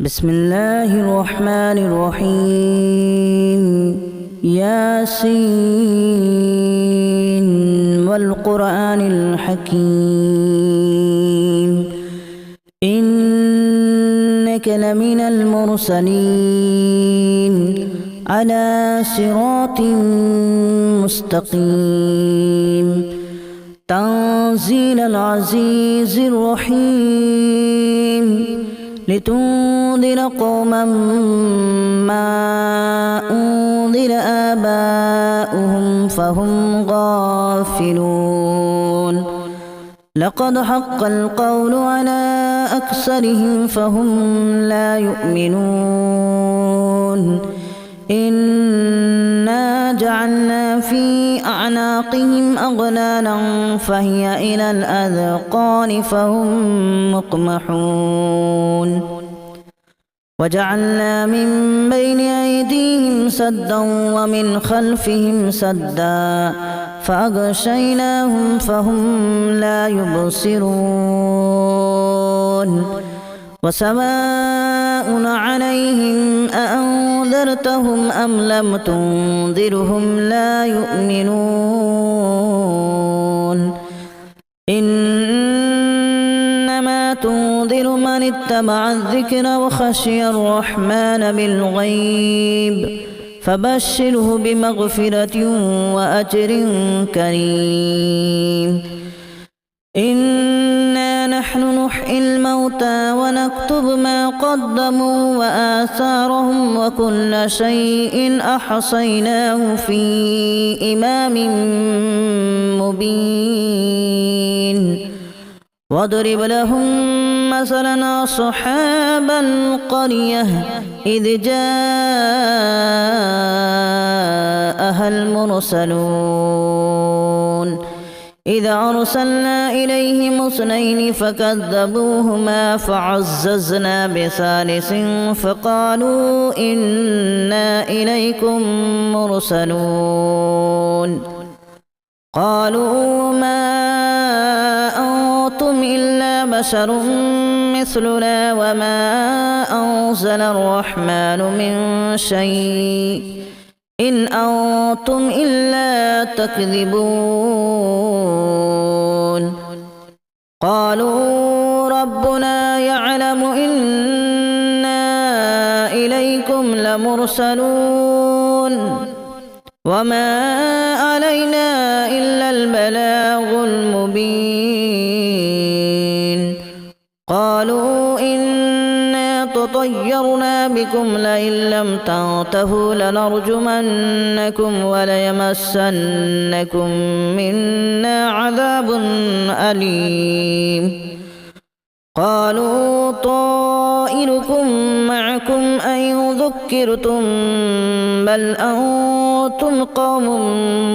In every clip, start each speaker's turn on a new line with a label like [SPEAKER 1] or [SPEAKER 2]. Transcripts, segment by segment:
[SPEAKER 1] بسم الله الرحمن الرحيم ياسين والقرآن الحكيم إنك لمن المرسلين على صراط مستقيم تنزيل العزيز الرحيم لتنذر قوما ما أنذر آباؤهم فهم غافلون لقد حق القول على أكثرهم فهم لا يؤمنون إنا جعلنا في أعناقهم أغلالا فهي إلى الأذقان فهم مقمحون وجعلنا من بين أيديهم سدا ومن خلفهم سدا فأغشيناهم فهم لا يبصرون وسواء عليهم أأنذرتهم أم لم تنذرهم لا يؤمنون إنما تنذر من اتبع الذكر وخشي الرحمن بالغيب فبشره بمغفرة وأجر كريم إنا نحن نحيي الموتى ونكتب ما قدموا وآثارهم وكل شيء أحصيناه في إمام مبين واضرب لهم مثلا أصحاب القرية إذ جاءها المرسلون إذا أرسلنا إليهم اثنين فكذبوهما فعززنا بثالث فقالوا إنا إليكم مرسلون قالوا ما أنتم إلا بشر مثلنا وما أنزل الرحمن من شيء إن أنتم إلا تكذبون قالوا ربنا يعلم إنا إليكم لمرسلون وما علينا إلا البلاغ المبين قالوا إنا تطيرنا بكم لئن لم تنتهوا لنرجمنكم وليمسنكم منا عذاب أليم قالوا طائركم معكم أن ذكرتم بل أنتم قوم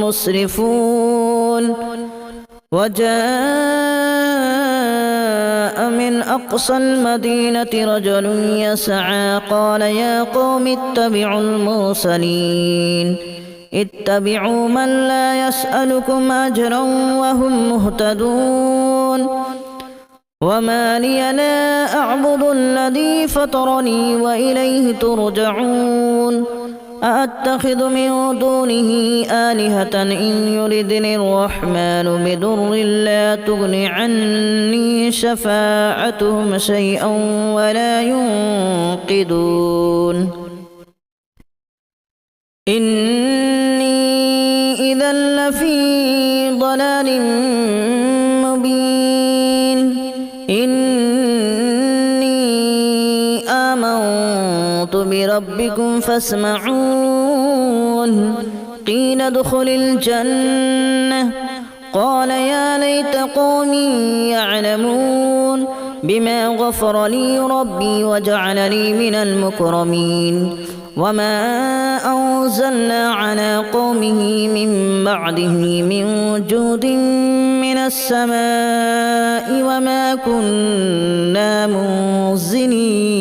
[SPEAKER 1] مسرفون وجاء من أقصى المدينة رجل يسعى قال يا قوم اتبعوا المرسلين اتبعوا من لا يسألكم أجرا وهم مهتدون وما لي لا أعبد الذي فطرني وإليه ترجعون أأتخذ من دونه آلهة إن يردني الرحمن بضر لا تغن عني شفاعتهم شيئا ولا ينقذون إني إذا لفي ضلال مبين إني آمنت بربكم فاسمعون قيل ادخل الجنة قال يا ليت قومي يعلمون بما غفر لي ربي وجعلني من المكرمين وما أنزلنا على قومه من بعده من جود من السماء وما كنا منزلين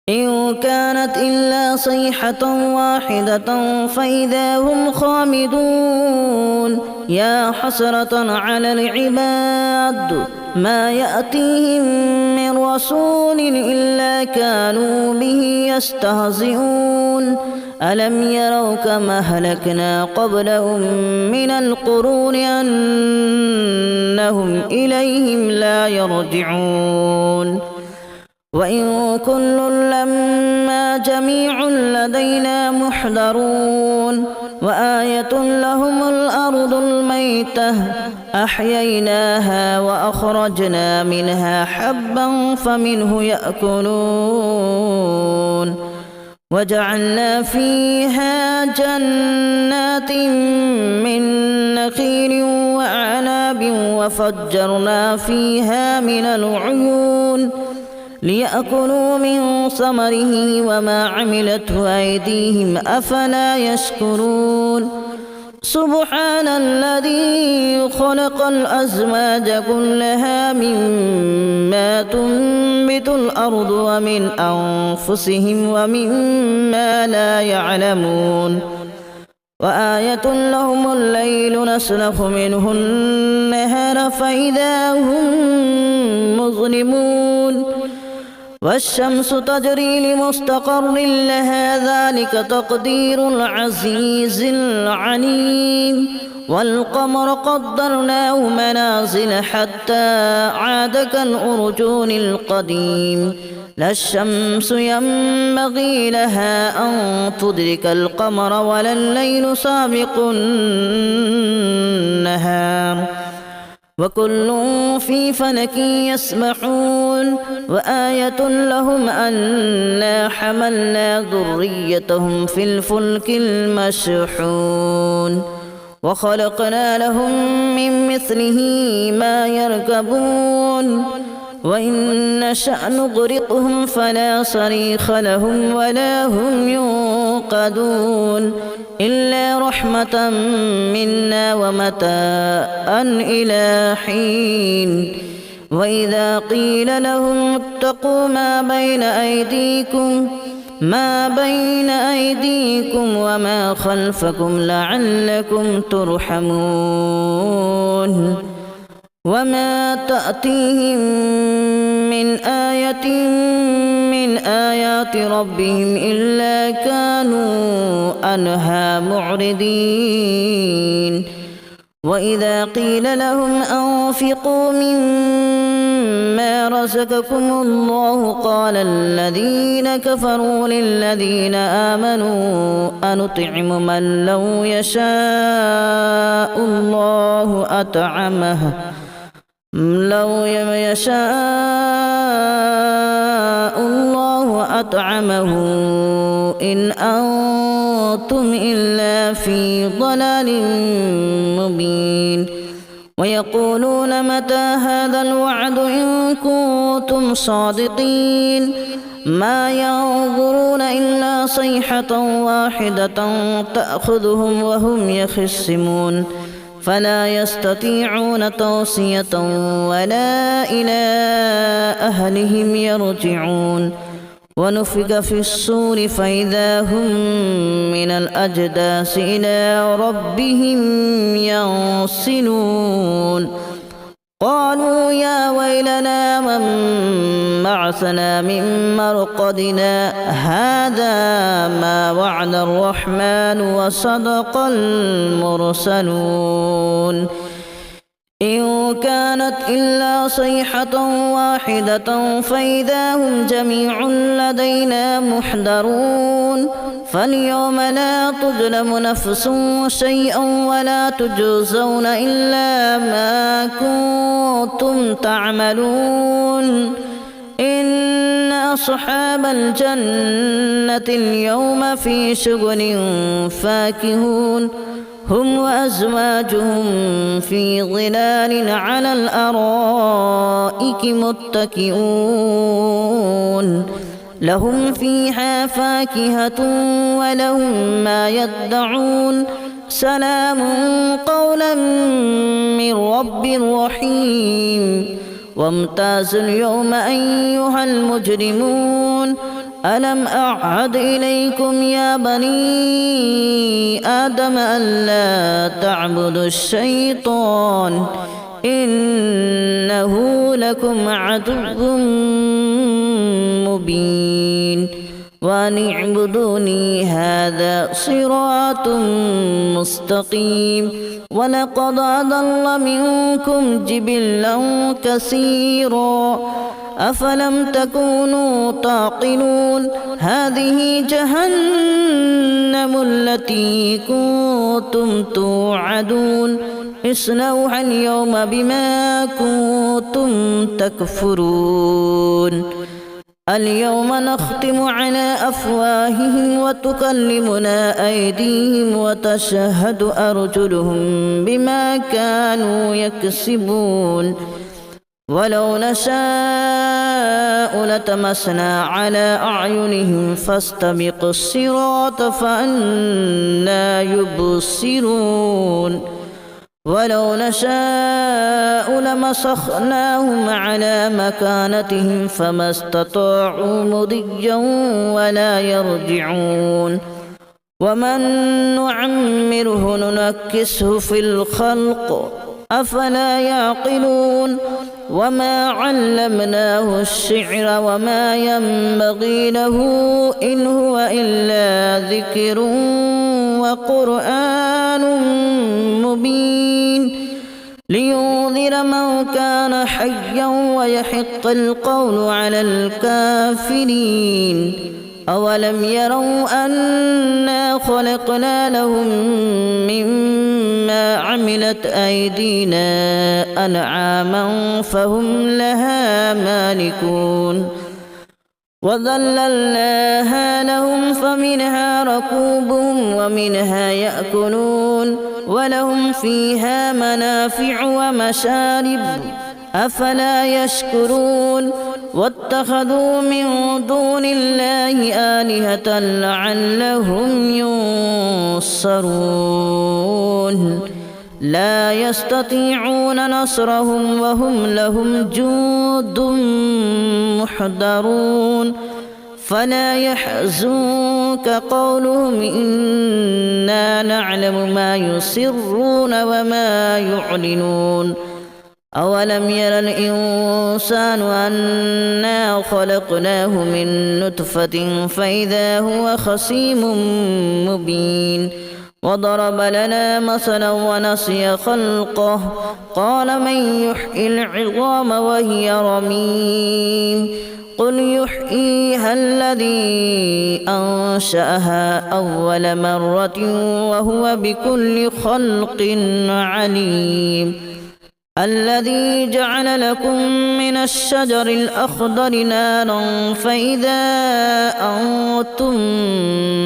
[SPEAKER 1] إن كانت إلا صيحة واحدة فإذا هم خامدون يا حسرة على العباد ما يأتيهم من رسول إلا كانوا به يستهزئون ألم يروا كما أهلكنا قبلهم من القرون أنهم إليهم لا يرجعون وإن كل لما جميع لدينا محضرون وآية لهم الأرض الميتة أحييناها وأخرجنا منها حبا فمنه يأكلون وجعلنا فيها جنات من نخيل وأعناب وفجرنا فيها من العيون ليأكلوا من ثمره وما عملته أيديهم أفلا يشكرون سبحان الذي خلق الأزواج كلها مما تنبت الأرض ومن أنفسهم ومما لا يعلمون وآية لهم الليل نسلخ منه النهار فإذا هم مظلمون والشمس تجري لمستقر لها ذلك تقدير العزيز العليم والقمر قدرناه منازل حتى عاد كالأرجون القديم لا الشمس ينبغي لها أن تدرك القمر ولا الليل سابق النهار وكل في فلك يسبحون وآية لهم أنا حملنا ذريتهم في الفلك المشحون وخلقنا لهم من مثله ما يركبون وإن نشأ نغرقهم فلا صريخ لهم ولا هم ينقذون إلا رحمة منا ومتاعا إلى حين وإذا قيل لهم اتقوا ما بين أيديكم وما خلفكم لعلكم ترحمون وما تأتيهم من آية من آيات ربهم إلا كانوا عنها معرضين وإذا قيل لهم أنفقوا مما رزقكم الله قال الذين كفروا للذين آمنوا أنطعم من لو يشاء الله أطعمه إن أنتم إلا في ضلال مبين ويقولون متى هذا الوعد إن كنتم صادقين ما ينظرون إلا صيحة واحدة تأخذهم وهم يخصمون فلا يستطيعون توصية ولا إلى أهلهم يرجعون ونفخ في الصور فإذا هم من الأجداث إلى ربهم ينسلون قالوا يا ويلنا من بعثنا من مرقدنا هذا ما وعد الرحمن وصدق المرسلون إن كانت إلا صيحة واحدة فإذا هم جميع لدينا محضرون فاليوم لا تظلم نفس شيئا ولا تجزون إلا ما كنتم تعملون إن أصحاب الجنة اليوم في شغل فاكهون هم وأزواجهم في ظلال على الأرائك متكئون لهم فيها فاكهة ولهم ما يدعون سلام قولا من رب رحيم وامتازوا اليوم أيها المجرمون ألم أعهد إليكم يا بني آدم ألا تعبدوا الشيطان إنه لكم عدو مبين وأن اعبدوني هذا صراط مستقيم ولقد أضل منكم جبلا كثيرا أفلم تكونوا تعقلون هذه جهنم التي كنتم توعدون اصلوها اليوم بما كنتم تكفرون اليوم نختم على أفواههم وتكلمنا أيديهم وتشهد أرجلهم بما كانوا يكسبون ولو نشاء لتمسنا على أعينهم فاستبقوا الصراط فأنى يبصرون ولو نشاء لمسخناهم على مكانتهم فما استطاعوا مضيا ولا يرجعون ومن نعمره ننكسه في الخلق أفلا يعقلون وما علمناه الشعر وما ينبغي له إن هو إلا ذكر وقرآن مبين لينذر من كان حيا ويحق القول على الكافرين أولم يروا أنا خلقنا لهم مما عملت أيدينا أنعاما فهم لها مالكون وذللناها لهم فمنها ركوبهم ومنها يأكلون ولهم فيها منافع ومشارب أفلا يشكرون واتخذوا من دون الله آلهة لعلهم ينصرون لا يستطيعون نصرهم وهم لهم جند محضرون فلا يحزنك قولهم إنا نعلم ما يسرون وما يعلنون أولم ير الإنسان أنا خلقناه من نطفة فإذا هو خصيم مبين وضرب لنا مثلا ونسي خلقه قال من يحيي العظام وهي رميم قل يحييها الذي أنشأها أول مرة وهو بكل خلق عليم الذي جعل لكم من الشجر الأخضر نارا فإذا أنتم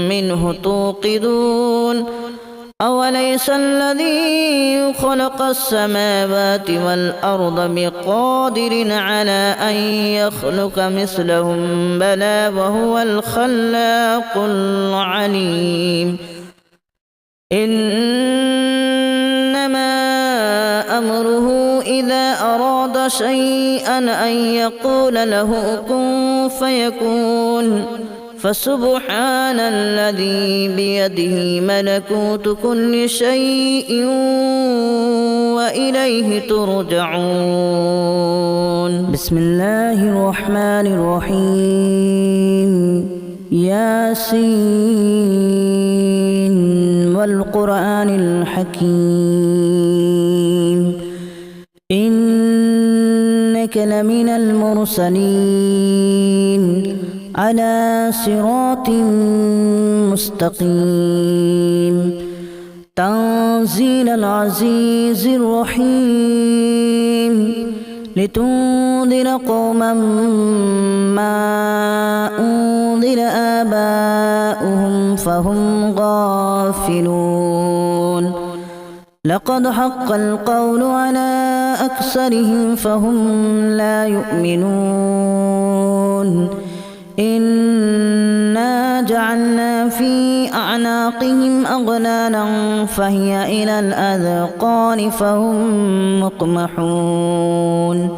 [SPEAKER 1] منه توقدون أوليس الذي خلق السماوات والأرض بقادر على أن يخلق مثلهم بلى وهو الخلاق العليم إنما أمره إذا أراد شيئا أن يقول له كن فيكون فسبحان الذي بيده ملكوت كل شيء وإليه ترجعون بسم الله الرحمن الرحيم ياسين والقرآن الحكيم إنك لمن المرسلين على صراط مستقيم تنزيل العزيز الرحيم لتنذر قوما ما أنذر آباؤهم فهم غافلون لقد حق القول على أكثرهم فهم لا يؤمنون إنا جعلنا في أعناقهم أغلالا فهي إلى الأذقان فهم مقمحون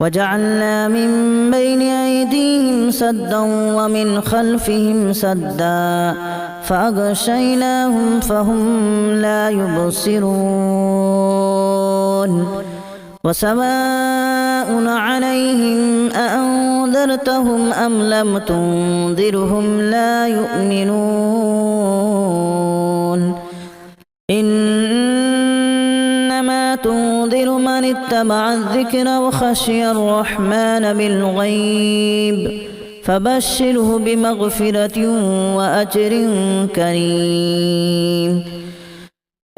[SPEAKER 1] وجعلنا من بين أيديهم سدا ومن خلفهم سدا فأغشيناهم فهم لا يبصرون وسواء عليهم أأنذرتهم أم لم تنذرهم لا يؤمنون إنما تنذر من اتبع الذكر وخشي الرحمن بالغيب فبشره بمغفرة وأجر كريم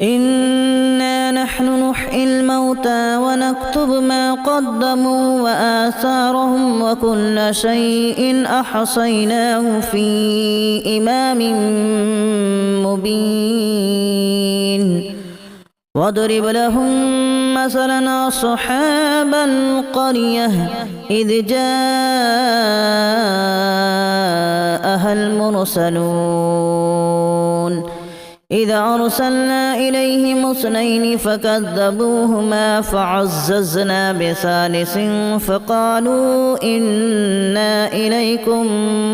[SPEAKER 1] إنا نحن نحيي الموتى ونكتب ما قدموا وآثارهم وكل شيء أحصيناه في إمام مبين واضرب لهم مثلا أصحاب القرية إذ جاءها المرسلون إذا أرسلنا إليهم اثنين فكذبوهما فعززنا بثالث فقالوا إنا إليكم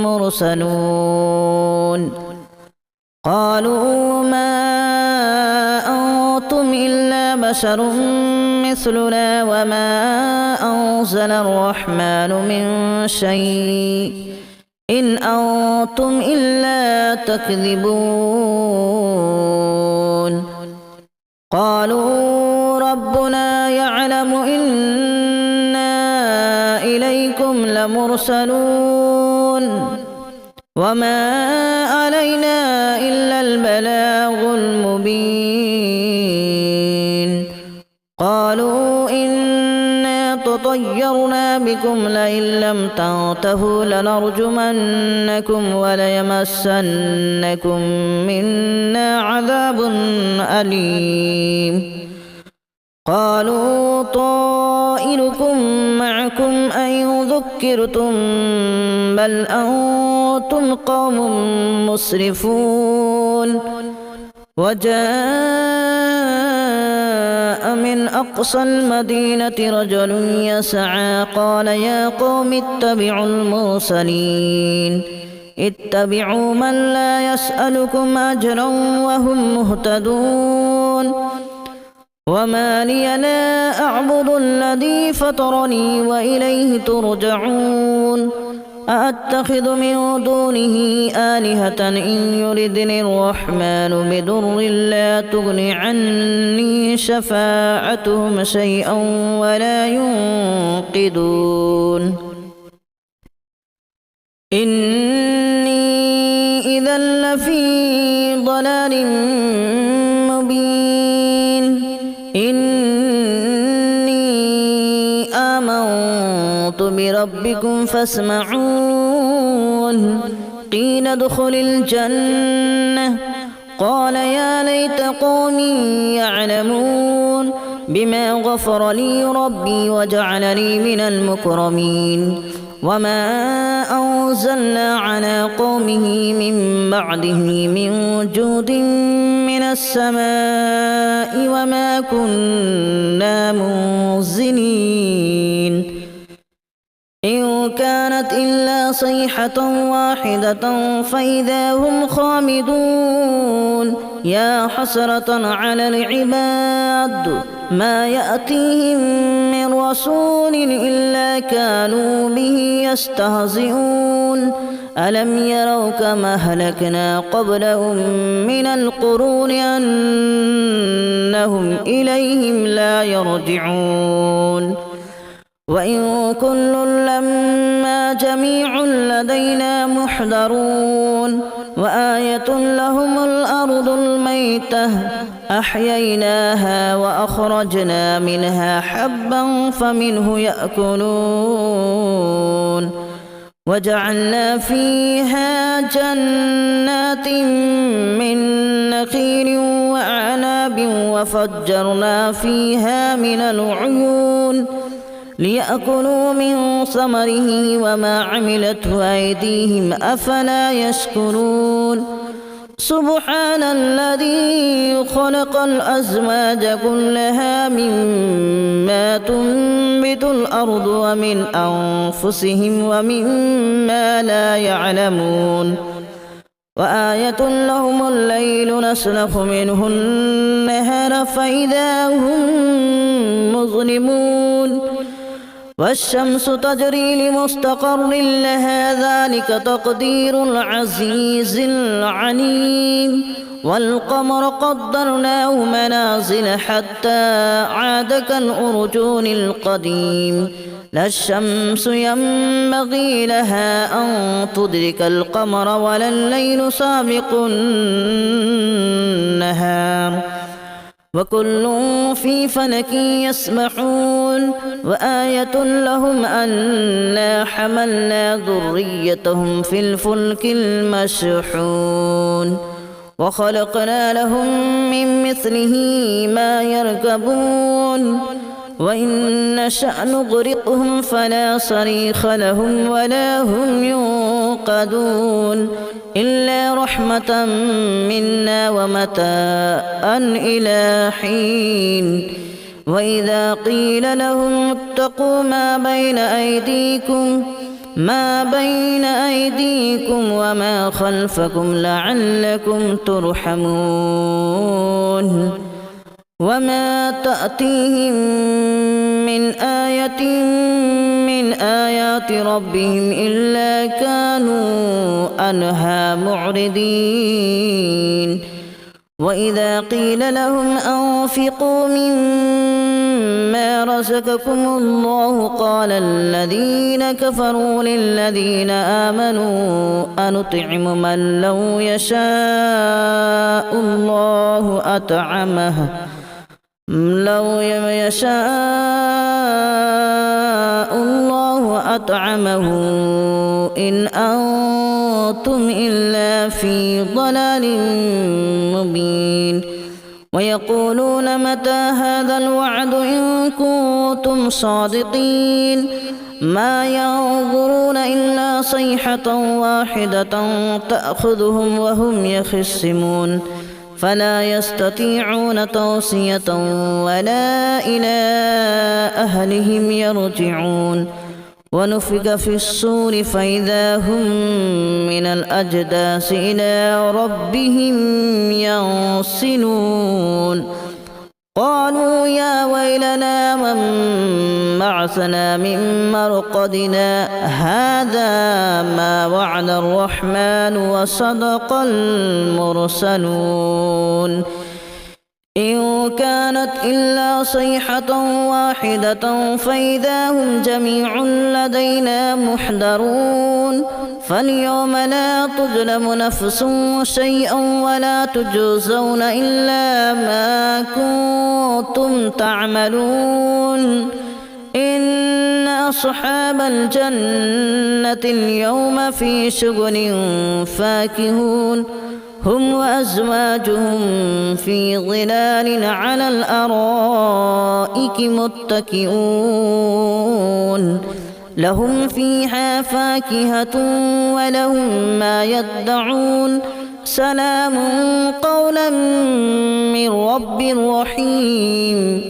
[SPEAKER 1] مرسلون قالوا ما أنتم إلا بشر مثلنا وما أنزل الرحمن من شيء إن أنتم إلا تكذبون قالوا ربنا يعلم إنا إليكم لمرسلون وما علينا إلا البلاغ المبين قالوا إنا تطيرنا بكم لئن لم تنتهوا لنرجمنكم وليمسنكم منا عذاب أليم قالوا طائركم معكم أن ذكرتم بل أنتم قوم مسرفون وجاء من أقصى المدينة رجل يسعى قال يا قوم اتبعوا المرسلين اتبعوا من لا يسألكم أجرا وهم مهتدون وما لي لا أعبد الذي فطرني وإليه ترجعون أأتخذ من دونه آلهة إن يردني الرحمن بضر لا تغن عني شفاعتهم شيئا ولا ينقذون إني إذا لفي ضلال مبين إني آمنت بربكم فاسمعون قيل ادخل الجنة قال يا ليت قومي يعلمون بما غفر لي ربي وجعلني من المكرمين وما أنزلنا على قومه من بعده من جود من السماء وما كنا منزلين إن كانت إلا صيحة واحدة فإذا هم خامدون يا حسرة على العباد ما يأتيهم من رسول إلا كانوا به يستهزئون ألم يروا كما أهلكنا قبلهم من القرون أنهم إليهم لا يرجعون وإن كل لما جميع لدينا محضرون وآية لهم الأرض الميتة أحييناها وأخرجنا منها حبا فمنه يأكلون وجعلنا فيها جنات من نخيل وأعناب وفجرنا فيها من العيون ليأكلوا من ثمره وما عملته أيديهم أفلا يشكرون سبحان الذي خلق الأزواج كلها مما تنبت الأرض ومن أنفسهم ومما لا يعلمون وآية لهم الليل نسلخ منه النهار فإذا هم مظلمون والشمس تجري لمستقر لها ذلك تقدير العزيز العليم والقمر قدرناه منازل حتى عاد كالأرجون القديم لا الشمس ينبغي لها أن تدرك القمر ولا الليل سابق النهار وكل في فلك يسبحون وآية لهم أنا حملنا ذريتهم في الفلك المشحون وخلقنا لهم من مثله ما يركبون وإن نشأ نغرقهم فلا صريخ لهم ولا هم ينقذون إلا رحمة منا ومتاعا إلى حين وإذا قيل لهم اتقوا ما بين أيديكم وما خلفكم لعلكم ترحمون وما تأتيهم من آية من آيات ربهم إلا كانوا عنها معرضين وإذا قيل لهم أنفقوا مما رزقكم الله قال الذين كفروا للذين آمنوا أنطعم من لو يشاء الله أطعمه إن أنتم إلا في ضلال مبين ويقولون متى هذا الوعد إن كنتم صادقين ما ينظرون إلا صيحة واحدة تأخذهم وهم يخصمون فلا يستطيعون توصية ولا إلى أهلهم يرجعون ونفخ في الصور فإذا هم من الأجداث إلى ربهم ينسلون قالوا يا ويلنا من بعثنا من مرقدنا هذا ما وعد الرحمن وصدق المرسلون إن كانت إلا صيحة واحدة فإذا هم جميع لدينا محضرون فاليوم لا تظلم نفس شيئا ولا تجزون إلا ما كنتم تعملون إن أصحاب الجنة اليوم في شغل فاكهون هم وأزواجهم في ظلال على الأرائك متكئون لهم فيها فاكهة ولهم ما يدعون سلام قولا من رب رحيم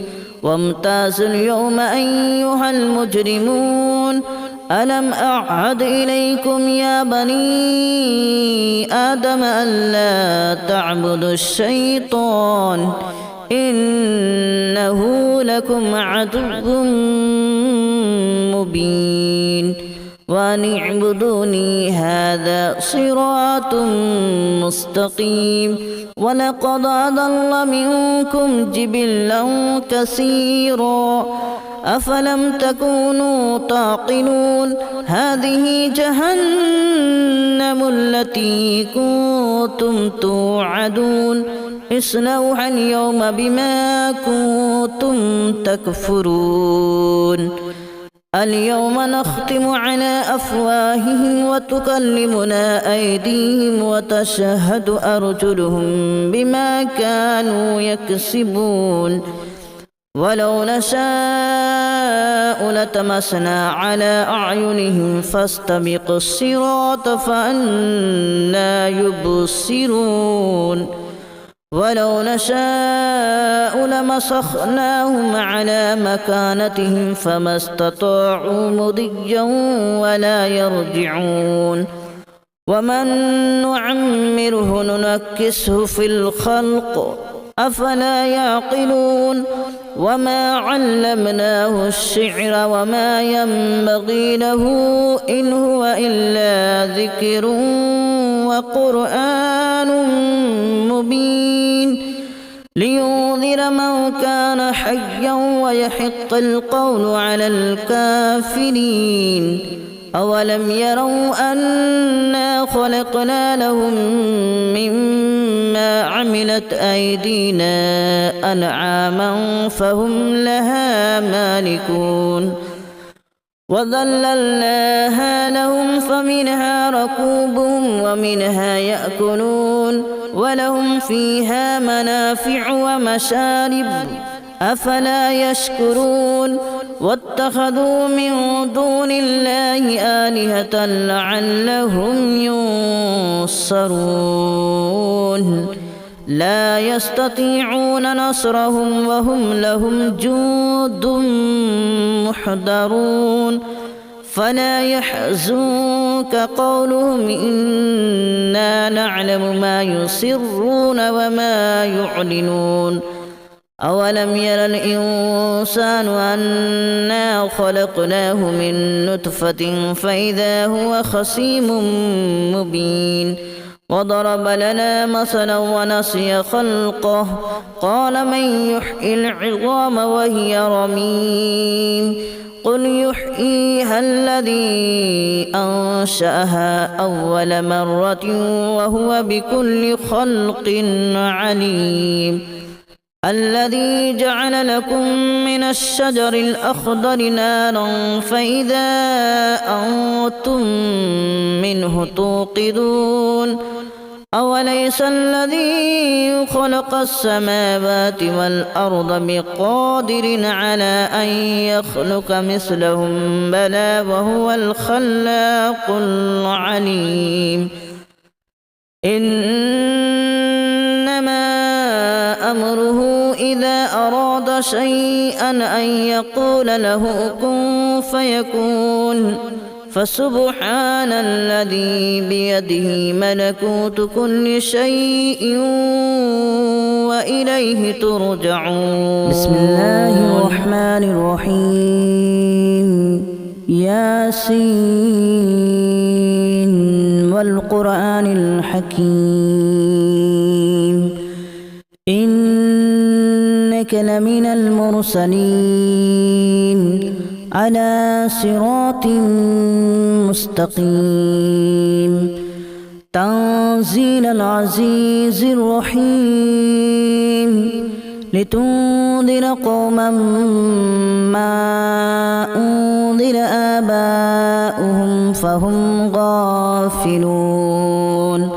[SPEAKER 1] وامتازوا اليوم أيها المجرمون ألم أعهد إليكم يا بني آدم ألا تعبدوا الشيطان إنه لكم عدو مبين وأن اعبدوني هذا صراط مستقيم ولقد أضل منكم جبلا كثيرا أفلم تكونوا تعقلون هذه جهنم التي كنتم توعدون اصلوها اليوم بما كنتم تكفرون اليوم نختم على أفواههم وتكلمنا أيديهم وتشهد أرجلهم بما كانوا يكسبون ولو نشاء لتمسنا على أعينهم فاستبقوا الصراط فأنى يبصرون ولو نشاء لمسخناهم على مكانتهم فما استطاعوا مضيا ولا يرجعون ومن نعمره ننكسه في الخلق أفلا يعقلون وما علمناه الشعر وما ينبغي له إن هو إلا ذكر وقرآن مبين لينذر من كان حيا ويحق القول على الكافرين أولم يروا أنا خلقنا لهم مما عملت أيدينا أنعاما فهم لها مالكون وذللناها لهم فمنها ركوبهم ومنها يأكلون ولهم فيها منافع ومشارب أفلا يشكرون واتخذوا من دون الله آلهة لعلهم ينصرون لا يستطيعون نصرهم وهم لهم جند محضرون فلا يحزنك قولهم إنا نعلم ما يسرون وما يعلنون أولم ير الإنسان أنا خلقناه من نطفة فإذا هو خصيم مبين وضرب لنا مثلا ونسي خلقه قال من يحيي العظام وهي رميم قل يحييها الذي أنشأها أول مرة وهو بكل خلق عليم الذي جعل لكم من الشجر الأخضر نارا فإذا أنتم منه توقدون أوليس الذي خلق السماوات والأرض بقادر على أن يخلق مثلهم بلى وهو الخلاق العليم إنما أمره إذا أراد شيئا أن يقول له كن فيكون فسبحان الذي بيده ملكوت كل شيء وإليه ترجعون بسم الله الرحمن الرحيم ياسين والقرآن الحكيم إنك لمن المرسلين على صراط مستقيم تنزيل العزيز الرحيم لتنذر قوما ما أنذر آباؤهم فهم غافلون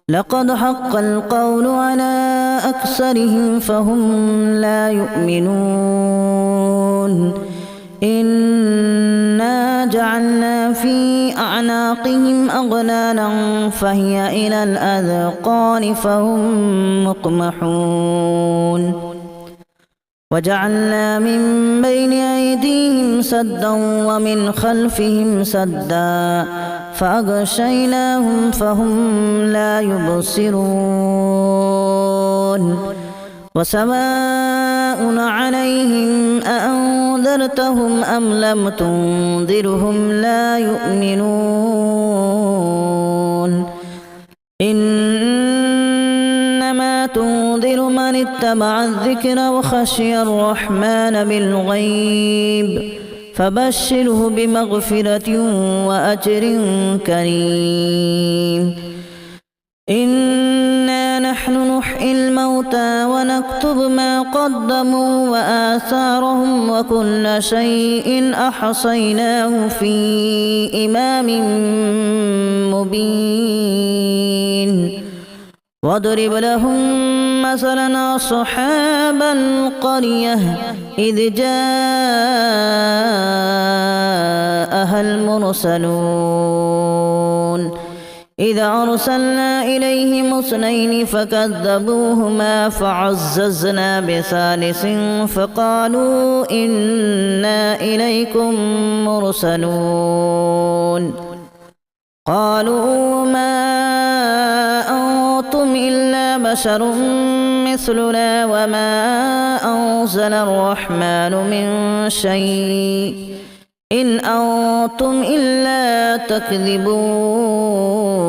[SPEAKER 1] لقد حق القول على أكثرهم فهم لا يؤمنون إنا جعلنا في أعناقهم أغلالا فهي إلى الأذقان فهم مقمحون وجعلنا من بين أيديهم سدا ومن خلفهم سدا فأغشيناهم فهم لا يبصرون وسواء عليهم أأنذرتهم أم لم تنذرهم لا يؤمنون إنما تنذر من اتبع الذكر وخشي الرحمن بالغيب فبشره بمغفرة وأجر كريم إنا نحن نحيي الموتى ونكتب ما قدموا وآثارهم وكل شيء أحصيناه في إمام مبين واضرب لهم مثلا أصحاب القرية إذ جاءها المرسلون إذا أرسلنا إليهم اثنين فكذبوهما فعززنا بثالث فقالوا إنا إليكم مرسلون قالوا ما أنتم إلا بشر مثلنا وما أنزل الرحمن من شيء إن أنتم إلا تكذبون